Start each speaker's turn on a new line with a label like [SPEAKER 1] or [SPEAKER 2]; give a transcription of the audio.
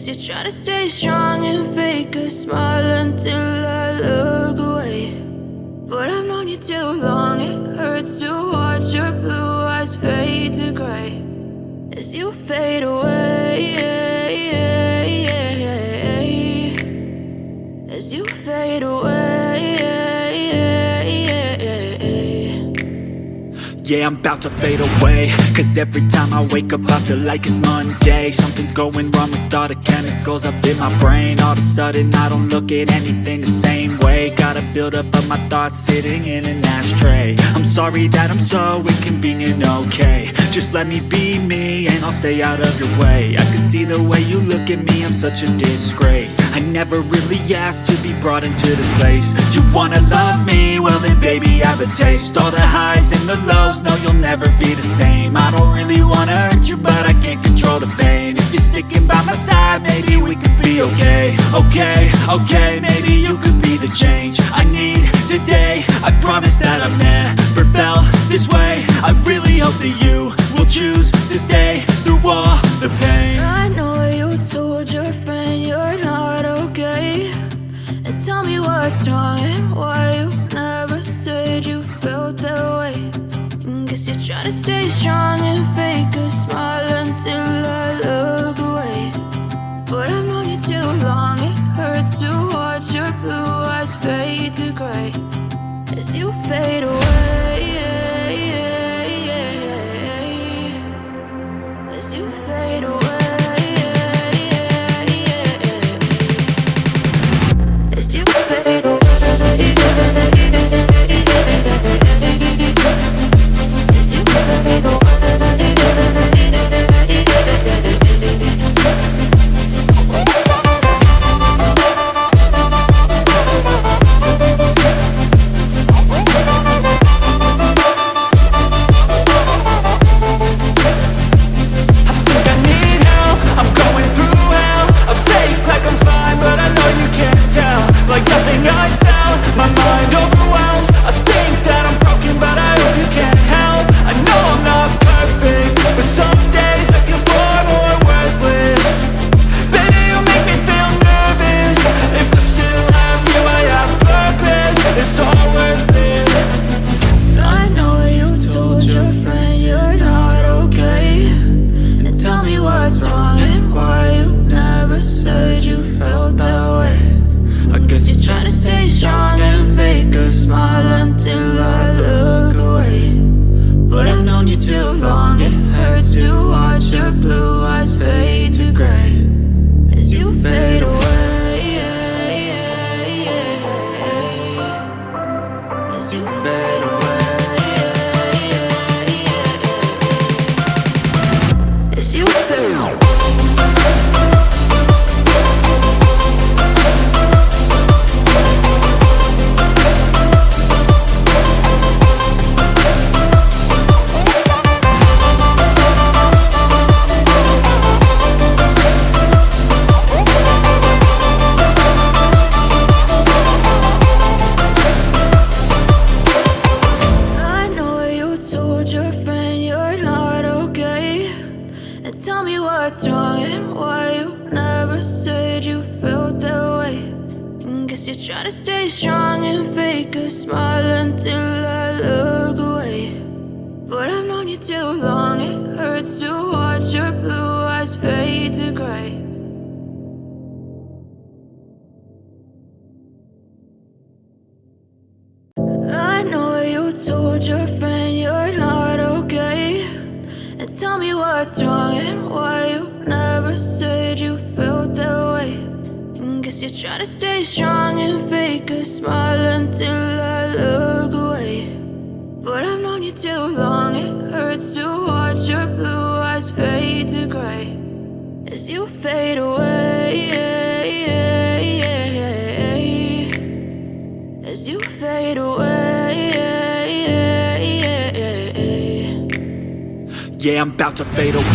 [SPEAKER 1] Guess you're trying to stay strong and fake a smile until I look away. But I've known you too long, it hurts to watch your blue eyes fade to gray as you fade away, as you fade away.
[SPEAKER 2] Yeah, I'm about to fade away, cause every time I wake up I feel like it's Monday. Something's going wrong with all the chemicals up in my brain. All of a sudden I don't look at anything the same way. Got a buildup of my thoughts sitting in an ashtray. I'm sorry that I'm so inconvenient, okay. Just let me be me and I'll stay out of your way. I can see the way you look at me, I'm such a disgrace. I never really asked to be brought into this place. You wanna love me? Well then baby I have a taste. All the highs and the lows, no you'll never be the same. I don't really wanna hurt you but I can't control the pain. If you're sticking by my side maybe we could be okay. Okay, maybe you could be the change I need today. I promise that I've never felt this way. I really hope that you will choose to stay through all the pain.
[SPEAKER 1] I know you told your friend you're not okay, and tell me what's wrong and why you never said you felt that way. Guess you're trying to stay strong and fake a smile until I look away. But I've known you too long, it hurts to watch your blue eyes fade to gray as you fade away, as you fade away, as you fade away. Trying to stay strong and fake a smile until I look away. But I've known you too long, it hurts to watch your blue eyes fade to gray. I know you told your friend you're not okay, and tell me what's wrong and why you never said you felt that way. Guess you're trying to stay strong and fake a smile until I look away. But I've known you too long, it hurts to watch your blue eyes fade to gray as you fade away, as you fade away.
[SPEAKER 2] Yeah, I'm about to fade away.